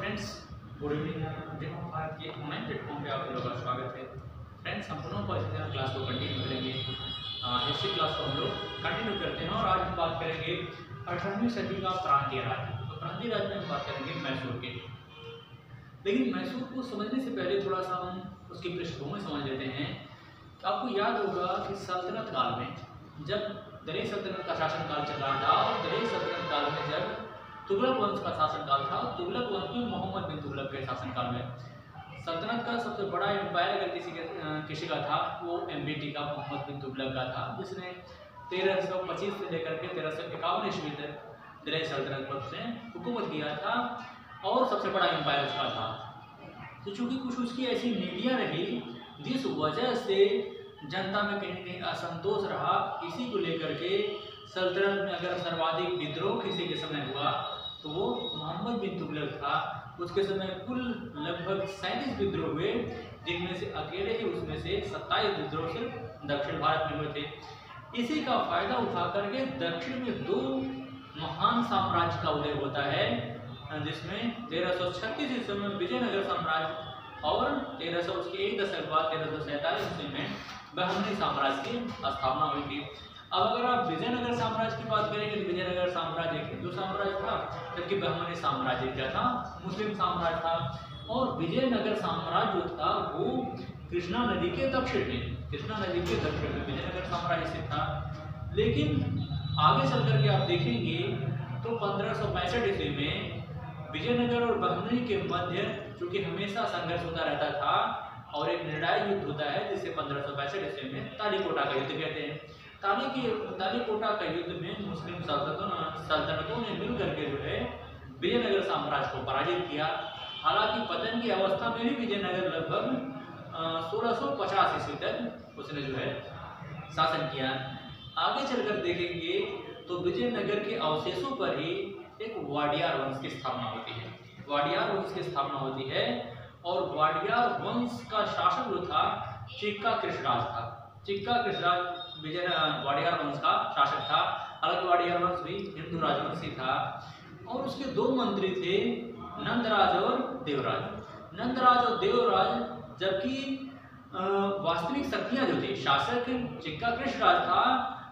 Friends, good evening. देखो भारत के online platform पे आप लोगों का स्वागत है। फ्रेंड्स, हम दोनों को क्लास को कंटिन्यू करेंगे। हिस्ट्री क्लास को हम लोग कंटिन्यू करते हैं और आज हम बात करेंगे 18वीं सदी का प्रांतीय राज्य। तो प्रांतीय राज्य में हम बात करेंगे मैसूर के। लेकिन मैसूर को समझने से पहले थोड़ा सा हम उसकी पृष्ठभूमि समझ लेते हैं। आपको याद होगा कि सल्तनत काल में जब दिल्ली सल्तनत का शासनकाल चल रहा था और दिल्ली सल्तनत काल में जब तुगलक वंश का शासनकाल था, तुगलक वंश में मोहम्मद बिन तुगलक के शासनकाल में सल्तनत का सबसे बड़ा एम्पायर अगर किसी का था वो एमबीटी का मोहम्मद बिन तुगलक का था, जिसने 1325 से लेकर के 1351 ईस्वी तक दिल्ली सल्तनत पर उसने हुकूमत किया था और सबसे बड़ा एम्पायर उसका था। तो चूंकि कुछ उसकी ऐसी नीतियाँ रही जिस वजह से जनता में कहीं न कहीं असंतोष रहा, इसी को लेकर के सल्तनत में अगर सर्वाधिक विद्रोह किसी के समय हुआ तो वो मोहम्मद बिन तुगलक था। उसके समय कुल लगभग 37 विद्रोह हुए, जिनमें से अकेले ही उसमें से 27 विद्रोह सिर्फ दक्षिण भारत में हुए थे। इसी का फायदा उठा करके दक्षिण में दो महान साम्राज्य का उदय होता है, जिसमें 1336 ईस्वी में विजयनगर साम्राज्य और 1300 उसके एक दशक बाद 1347 ईस्वी में बहमनी साम्राज्य की स्थापना हुई थी। अब अगर आप विजयनगर साम्राज्य की बात करेंगे तो विजयनगर साम्राज्य एक हिंदू साम्राज्य था, जबकि बहमनी साम्राज्य क्या था, मुस्लिम साम्राज्य था। और विजयनगर साम्राज्य जो था वो कृष्णा नदी के दक्षिण में विजयनगर साम्राज्य स्थित था। लेकिन आगे चल करके आप देखेंगे तो 1565 ईस्वी में विजयनगर और बहमनी के मध्य चूंकि हमेशा संघर्ष होता रहता था और एक निर्णायक युद्ध होता है, जिसे 1565 ईस्वी में तालीकोटा का युद्ध कहते हैं। तालीकोटा का युद्ध में मुस्लिम सल्तनतों ने मिलकर के जो है विजयनगर साम्राज्य को पराजित किया। हालांकि पतन की अवस्था में भी विजयनगर लगभग 1650 ईस्वी तक उसने जो है शासन किया। आगे चलकर देखेंगे तो विजयनगर के अवशेषों पर ही एक वाडियार वंश की स्थापना होती है और वाडियार वंश का शासक जो था चिक्का कृष्णराज था। चिक्का कृष्णराज वाडियार वंश का शासक था। हालांकि वाडियार वंश भी हिंदू राजवंशी था और उसके दो मंत्री थे, नंदराज और देवराज। जबकि वास्तविक शक्तियां जो थी, शासक चिक्का कृष्णराज था,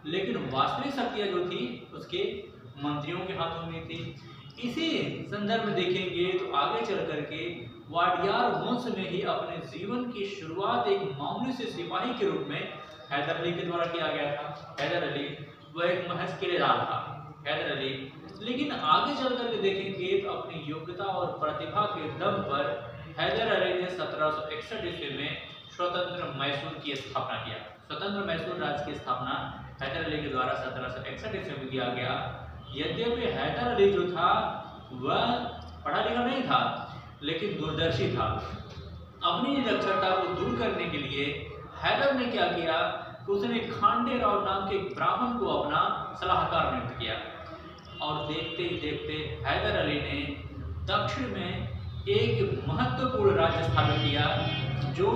लेकिन वास्तविक शक्तियां जो थी उसके मंत्रियों के हाथों में थी। इसी संदर्भ में देखेंगे तो आगे चल करके वाडियार वंश में ही अपने जीवन की शुरुआत एक मामूली से सिपाही के रूप में हैदर अली के द्वारा किया गया था। हैदर अली वह एक महज किलेदार था, हैदर अली। लेकिन आगे चल करके देखेंगे तो अपनी योग्यता और प्रतिभा के दम पर हैदर अली ने 1761 ईस्वी में स्वतंत्र मैसूर की स्थापना किया। स्वतंत्र मैसूर राज्य की स्थापना हैदर अली के द्वारा 1761 ईस्वी में किया गया। यद्यपि हैदर अली जो था वह पढ़ा लिखा नहीं था, लेकिन दूरदर्शी था। अपनी निरक्षरता को दूर करने के लिए हैदर ने क्या किया कि उसने खांडे राव नाम के एक ब्राह्मण को अपना सलाहकार नियुक्त किया और देखते ही देखते हैदर अली ने दक्षिण में एक महत्वपूर्ण राज्य स्थापित किया, जो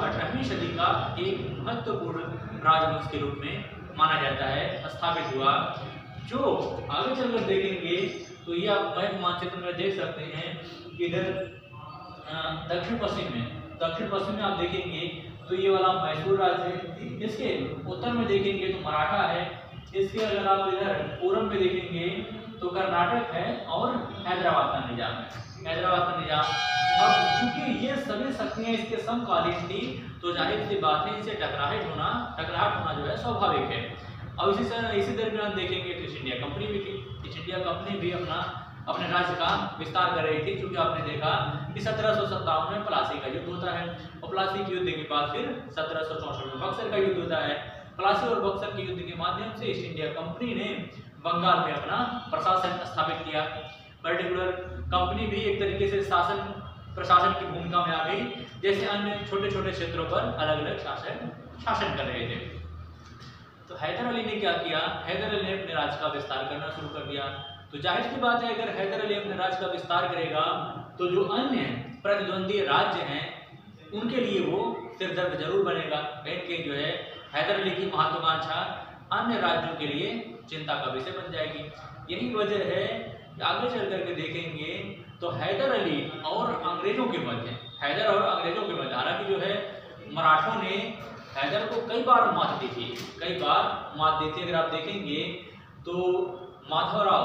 18वीं सदी का एक महत्वपूर्ण राजवंश के रूप में माना जाता है, स्थापित हुआ। जो आगे चलकर देखेंगे तो यह आप मैप मानचित्र में देख सकते हैं। इधर दक्षिण पश्चिम में आप देखेंगे तो ये वाला मैसूर राज्य है। इसके उत्तर में देखेंगे तो मराठा है। इसके अगर आप इधर पूर्व में देखेंगे तो कर्नाटक है और हैदराबाद का निजाम। अब चूंकि ये सभी शक्तियां इसके समकालीन थी तो जाहिर सी बात है इसे टकराहट होना जो है स्वाभाविक है। अब इसी दरमियान देखेंगे तो ईस्ट इंडिया कंपनी भी थी। ईस्ट इंडिया कंपनी भी अपने राज्य का विस्तार कर रही थी, क्योंकि आपने देखा कि 1757 में प्लासी का युद्ध होता है और प्लासी के युद्ध के बाद फिर 1764 में बक्सर का युद्ध होता है। प्लासी और बक्सर के युद्ध के माध्यम से ईस्ट इंडिया कंपनी ने बंगाल में अपना प्रशासन स्थापित किया। पर्टिकुलर कंपनी भी एक तरीके से प्रशासन की भूमिका में आ गई, जैसे अन्य छोटे छोटे क्षेत्रों पर अलग अलग शासन कर रहे थे। तो हैदर अली ने क्या किया, हैदर अली ने अपने राज्य का विस्तार करना शुरू कर दिया। तो जाहिर सी बात है अगर हैदर अली अपने राज्य का विस्तार करेगा तो जो अन्य प्रतिद्वंदी राज्य हैं उनके लिए वो सिरदर्द जरूर बनेगा। कहीं जो है हैदर अली की महत्वाकांक्षा अन्य राज्यों के लिए चिंता का विषय बन जाएगी। यही वजह है आगे चल करके देखेंगे तो हैदर अली और अंग्रेजों के मध्य, हैदर और अंग्रेजों के मध्य, हालांकि जो है मराठों ने हैदर को कई बार मात दी थी, कई बार मात दी थी। अगर आप देखेंगे तो माधवराव,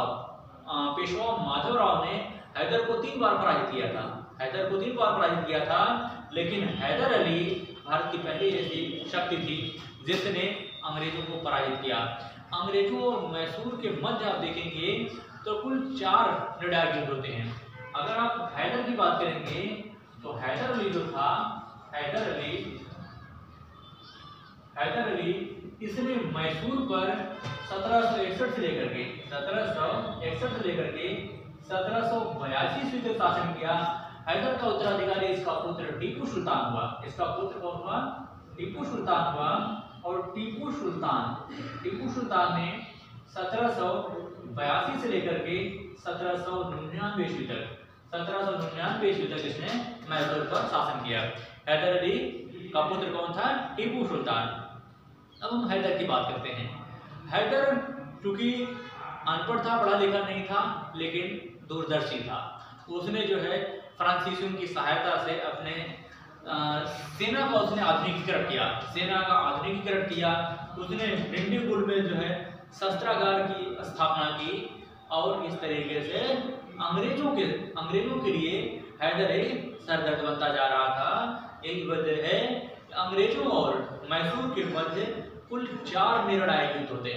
पेशवा माधवराव ने हैदर को 3 बार पराजित किया था, हैदर को 3 बार पराजित किया था। लेकिन हैदर अली भारत की पहली ऐसी शक्ति थी जिसने अंग्रेजों को पराजित किया। अंग्रेजों और मैसूर के मध्य आप देखेंगे तो कुल 4 निर्णायक युद्ध होते हैं। अगर आप हैदर की बात करेंगे तो हैदर अली जो था, हैदर अली इसने मैसूर पर 1761 से लेकर के 1782 ईस्वी तक शासन किया। हैदर का उत्तराधिकारी इसका पुत्र टीपू सुल्तान हुआ। इसका पुत्र कौन हुआ? टीपू सुल्तान हुआ। और टीपू सुल्तान ने 1782 से लेकर के 1799 ईस्वी तक इसने मैसूर पर शासन किया। हैदर अली का पुत्र कौन था? टीपू सुल्तान। अब हम हैदर की बात करते हैं। हैदर चूंकि अनपढ़ था, पढ़ा लिखा नहीं था, लेकिन दूरदर्शी था। उसने जो है फ्रांसीसियों की सहायता से अपने सेना का उसने आधुनिकीकरण किया। उसने डिंडीगुल में जो है शस्त्रागार की स्थापना की और इस तरीके से अंग्रेजों के लिए हैदर एक सरदर्द बनता जा रहा था। यही वजह है अंग्रेजों और मैसूर के मध्य कुल 4 निर्णायक युद्ध होते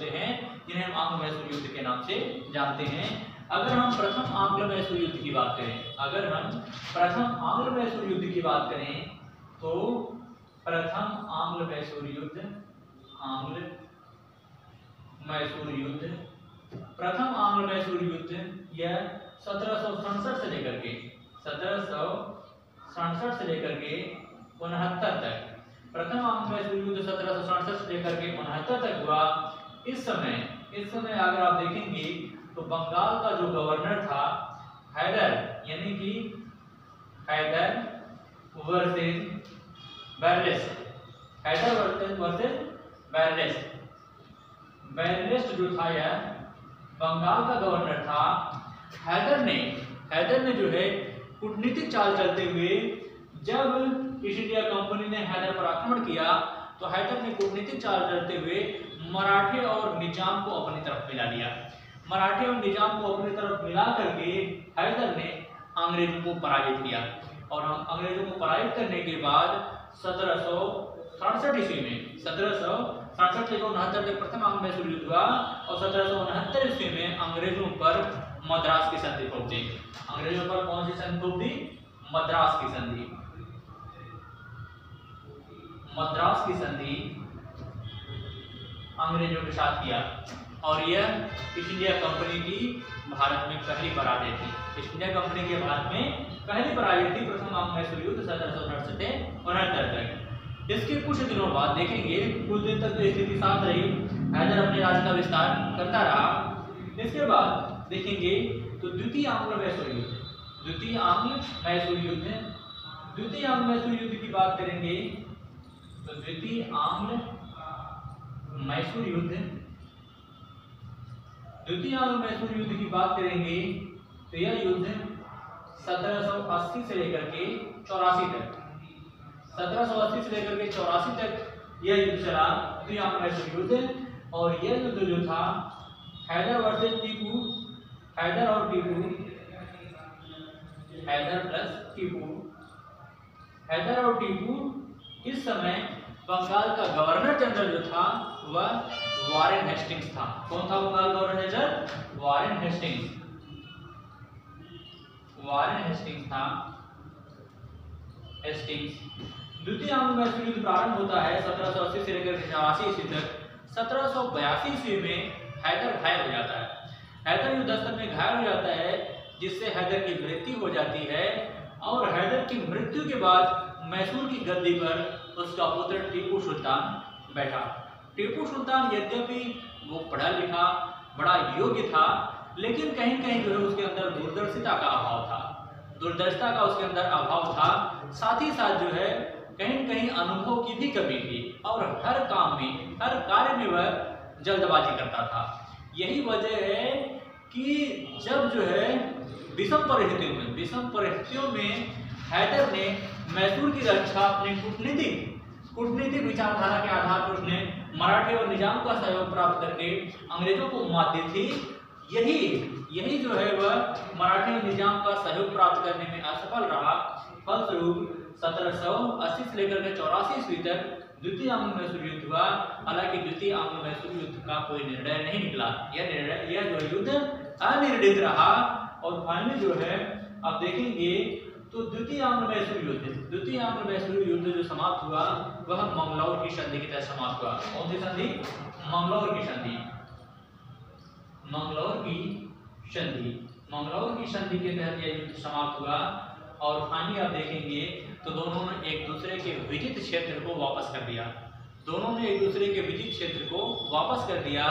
हैं, जिन्हें हम आंग्ल मैसूर युद्ध के नाम से जानते हैं। अगर हम प्रथम आंग्ल मैसूर युद्ध की बात करें, तो प्रथम आंग्ल मैसूर युद्ध यह 1767 से लेकर के 69 तक, प्रथम आंग्ल मैसूर युद्ध 1767 से लेकर के 69 तक हुआ। इस समय अगर आप देखेंगे तो बंगाल का जो गवर्नर था हैदर, यानी कि हैदर वर्सेस बैरलेस जो था, यह बंगाल का गवर्नर था। हैदर ने जो है कूटनीतिक चाल चलते हुए, जब ईस्ट इंडिया कंपनी ने हैदर पर आक्रमण किया तो हैदर ने कूटनीतिक चाल चलते हुए मराठे और निजाम को अपनी तरफ मिला करके हैदर ने अंग्रेजों को पराजित किया। और अंग्रेजों को पराजित करने के बाद 1767 ईस्वी में 1767 से 69 तक प्रथम आंग्ल मैसूर युद्ध हुआ और 1769 ईस्वी में अंग्रेजों पर मद्रास की संधि थोप दी। अंग्रेजों पर कौन सी संधि थोप दी? मद्रास की संधि अंग्रेजों के साथ किया। और यह ईस्ट इंडिया कंपनी की भारत में पहली पराजय थी। ईस्ट इंडिया कंपनी के भारत में पहली पराजय थी प्रथम आंग्ल मैसूर युद्ध 1769 से 69 तक। इसके कुछ दिनों बाद देखेंगे, कुछ दिन तक तो स्थिति शांत रही, हैदर अपने राज्य का विस्तार करता रहा। इसके बाद देखेंगे तो द्वितीय आंग्ल मैसूर युद्ध की बात करेंगे तो द्वितीय आंग्ल मैसूर युद्ध की बात करेंगे तो यह युद्ध 1780 से लेकर के 84 तक, 1780 से लेकर के 84 तक यह युद्ध चला, द्वितीय आंग्ल मैसूर युद्ध। और यह युद्ध जो था हैदर वर्सेस टीपू, हैदर और टीपू। इस समय बंगाल का गवर्नर जनरल जो था वह वारेन हेस्टिंग्स था। कौन था Bengal governor general? Warren Hastings. द्वितीय आंग्ल मैसूर युद्ध प्रारंभ होता है 1780 से लेकर 84 ईस्वी तक। 1782 ईस्वी में हैदर घायल हो जाता है। हैदर युद्धस्थल में घायल हो जाता है, जिससे हैदर की मृत्यु हो जाती है। और हैदर की मृत्यु के बाद मैसूर की गद्दी पर उसका पुत्र टीपू सुल्तान बैठा। टीपू सुल्तान यद्यपि वो पढ़ा लिखा, बड़ा योग्य था, लेकिन कहीं कहीं जो है उसके अंदर दूरदर्शिता का अभाव था। साथ ही साथ जो है कहीं कहीं अनुभव की भी कमी थी और हर कार्य में वह जल्दबाजी करता था। यही वजह है कि जब जो है विषम परिस्थितियों में हैदर ने मैसूर की रक्षा अपनी कूटनीतिक विचारधारा के आधार पर उसने मराठे और निजाम का सहयोग प्राप्त करके अंग्रेजों को मात दी थी। यही जो है वह मराठे और निजाम का सहयोग प्राप्त करने में असफल रहा। फलस्वरूप 1780 से लेकर के 84 ईस्वी तक द्वितीय आंग्ल मैसूर युद्ध हुआ। हालांकि द्वितीय आंग्ल मैसूर युद्ध का कोई निर्णय नहीं निकला। यह जो युद्ध अनिर्णित रहा और फाइनली जो है आप देखेंगे तो द्वितीय आंग्ल मैसूर युद्ध जो समाप्त हुआ वह मंगलौर की संधि के तहत समाप्त हुआ। कौन सी संधि? मंगलौर की संधि के तहत यह युद्ध समाप्त हुआ। और फाइनली आप देखेंगे तो दोनों ने एक दूसरे के विजित क्षेत्र को वापस कर दिया।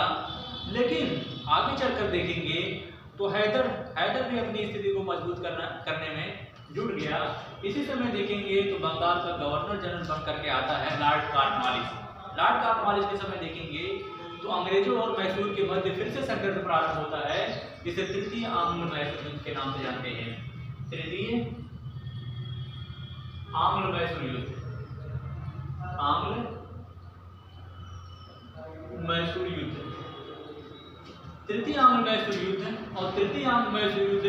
लेकिन आगे चलकर देखेंगे तो हैदर भी अपनी स्थिति को मजबूत करने में जुट गया। इसी समय देखेंगे तो बंगाल का गवर्नर जनरल बन करके आता है लॉर्ड कॉर्नवालिस के समय देखेंगे तो अंग्रेजों और मैसूर के मध्य फिर से संघर्ष प्रारंभ होता है, जिसे तृतीय आंग्ल मैसूर युद्ध के नाम से जानते हैं। तृतीय आंग्ल मैसूर युद्ध तृतीय आंग्ल मैसूर युद्ध और तृतीय आंग्ल मैसूर युद्ध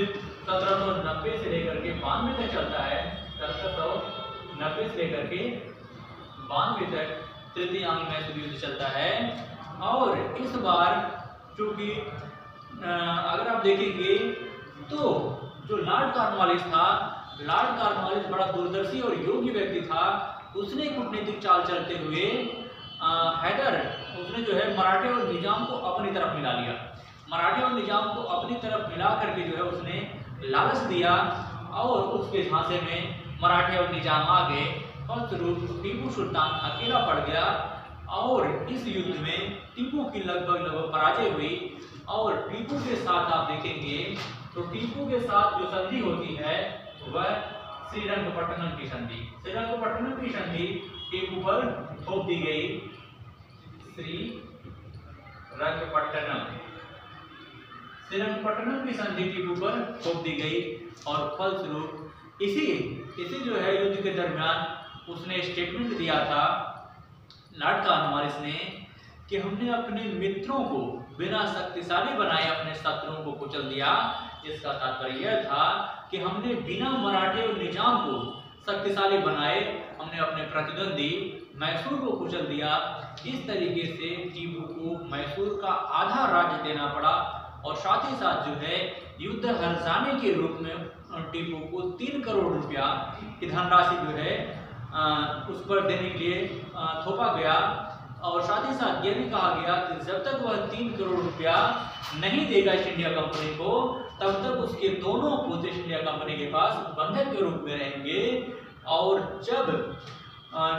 1790 से लेकर के 92 तक चलता है। 1790 से लेकर के 92 तक तृतीय आंग्ल मैसूर युद्ध चलता है। और इस बार चूंकि अगर आप देखेंगे तो जो लॉर्ड कॉर्नवालिस बड़ा दूरदर्शी और योग्य व्यक्ति था। उसने कूटनीतिक चाल चलते हुए उसने जो है मराठे और निजाम को अपनी तरफ मिला करके जो है उसने लालच दिया और उसके झांसे में मराठे और निजाम आ गए। फलस्वरूप टीपू सुल्तान अकेला पड़ गया और इस युद्ध में टीपू की लगभग पराजय हुई। और टीपू के साथ आप देखेंगे तो टीपू के साथ जो संधि होती है वह श्रीरंगपट्टनम की संधि टीपू पर थोप दी गई। श्रीरंगपट्टनम की संधि टीपू पर थोप दी गई। और फलस्वरूप इसी जो है युद्ध के दरमियान उसने स्टेटमेंट दिया था लॉर्ड कॉर्नवालिस ने कि हमने अपने मित्रों को बिना शक्तिशाली बनाए अपने शत्रुओं को कुचल दिया। इसका तात्पर्य यह था कि हमने बिना मराठे और निजाम को शक्तिशाली बनाए हमने अपने प्रतिद्वंदी मैसूर को कुचल दिया। इस तरीके से टीपू को मैसूर का आधा राज्य देना पड़ा और साथ ही साथ जो है युद्ध हर्जाने के रूप में टीपू को 3 करोड़ रुपया की धनराशि जो है उस पर देने के लिए थोपा गया। और साथ ही साथ यह भी कहा गया कि जब तक वह 3 करोड़ रुपया नहीं देगा ईस्ट इंडिया कंपनी को तब तक उसके दोनों पुत्र ईस्ट इंडिया कंपनी के पास बंधक के रूप में रहेंगे। और जब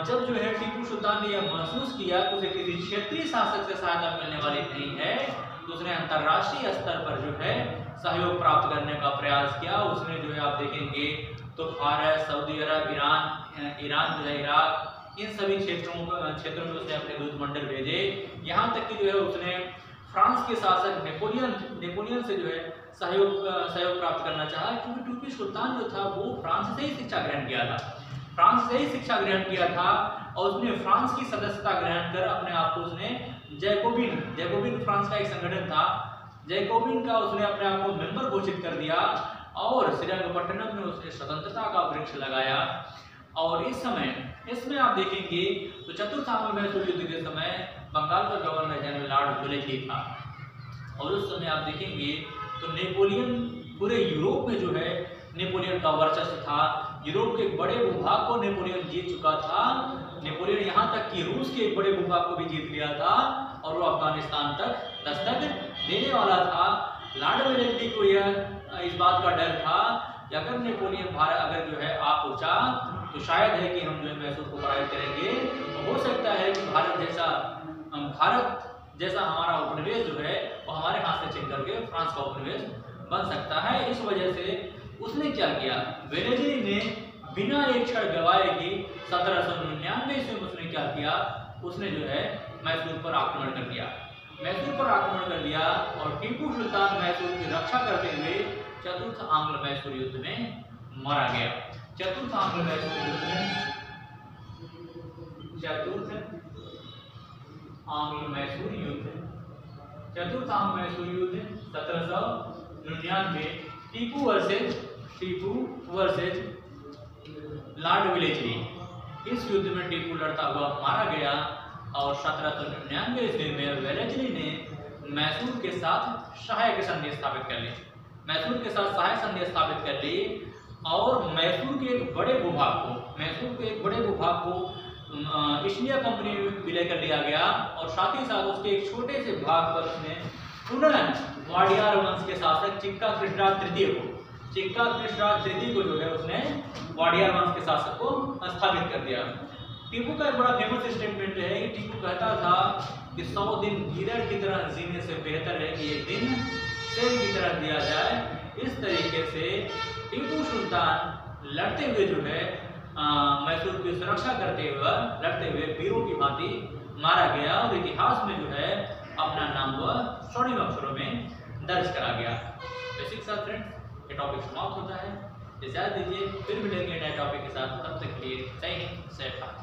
जो है टीपू सुल्तान ने यह महसूस किया कि उसे किसी क्षेत्रीय शासक से सहायता मिलने वाली नहीं है तो उसने अंतर्राष्ट्रीय स्तर पर जो है सहयोग प्राप्त करने का प्रयास किया। उसने जो है आप देखेंगे तो भारत, सऊदी अरब, ईरान जो है इराक, इन सभी क्षेत्रों में उसने अपने दूतमंडल भेजे। यहाँ तक कि जो है उसने फ्रांस के शासक नेपोलियन से जो है सहयोग प्राप्त करना चाहा, क्योंकि टीपू सुल्तान जो था वो फ्रांस से ही शिक्षा ग्रहण किया था और उसने फ्रांस की सदस्यता ग्रहण कर अपने आप को उसने जैकोबिन फ्रांस का एक संगठन था, जैकोबिन का उसने अपने आप को मेंबर घोषित कर दिया और श्रीरंगपट्टनम में उसने स्वतंत्रता का वृक्ष लगाया। और इसमें आप देखेंगे तो चतुर्थ आंग्ल मैसूर युद्ध के समय बंगाल का गवर्नर जनरल लॉर्ड वेलेस्ली था और उस समय आप देखेंगे तो नेपोलियन पूरे यूरोप में जो है नेपोलियन का वर्चस्व था। यूरोप के बड़े भूभाग को नेपोलियन जीत चुका था। नेपोलियन यहाँ तक कि रूस के एक बड़े भूभाग को भी जीत लिया था और वो अफगानिस्तान तक दस्तक देने वाला था। लॉर्ड वेलेस्ली को यह इस बात का डर था कि अगर नेपोलियन भारत अगर जो है आ पहुंचा तो शायद है कि हम जो है मैसूर को पराजित करेंगे। तो हो सकता है कि भारत जैसा हमारा उपनिवेश जो है वो हमारे हाथ से छीन करके फ्रांस का उपनिवेश बन सकता है। इस वजह से उसने क्या किया, वेलेस्ली ने बिना एक क्षण गवाए कि 1799 ईस्वी में उसने क्या किया, उसने जो है मैसूर पर आक्रमण कर दिया। मैसूर पर आक्रमण कर दिया और टीपू सुल्तान मैसूर की रक्षा करते हुए चतुर्थ आंग्ल मैसूर युद्ध में मारा गया। चतुर्थ आंग्ल मैसूर युद्ध में चतुर्थ आंग्ल मैसूर युद्ध 1799 टीपू वर्सेज लॉर्ड वेलेस्ली। इस युद्ध में टीपू लड़ता हुआ मारा गया और 1799 ईस्वी में वेलेस्ली ने मैसूर के साथ सहायक संधि स्थापित कर ली। मैसूर के साथ सहायक संधि स्थापित कर ली और मैसूर के एक बड़े भूभाग को ईस्ट इंडिया कंपनी में विलय कर लिया गया और साथ ही साथ उसके एक छोटे से भाग पर उसने पुनः वाडियार वंश के शासक चिक्का कृष्णराज तृतीय को जो है उसने वाडियार वंश के शासक को स्थापित कर दिया। टीपू का एक बड़ा फेमस स्टेटमेंट है कि टीपू कहता था कि 100 दिन गीदड़ की तरह जीने से बेहतर है कि एक दिन शेर की तरह दिया जाए। इस तरीके से टीपू सुल्तान लड़ते हुए जो है मैसूर की सुरक्षा लड़ते हुए वीरों की भांति मारा गया और इतिहास में जो है अपना नाम वह स्वर्णिम अक्षरों में दर्ज करा गया। बेसिक साथ फ्रेंड्स, ये टॉपिक समाप्त होता है। इजाजत दीजिए, फिर मिलेंगे नए टॉपिक के साथ। तब तक के लिए जय हिंद, जय भारत।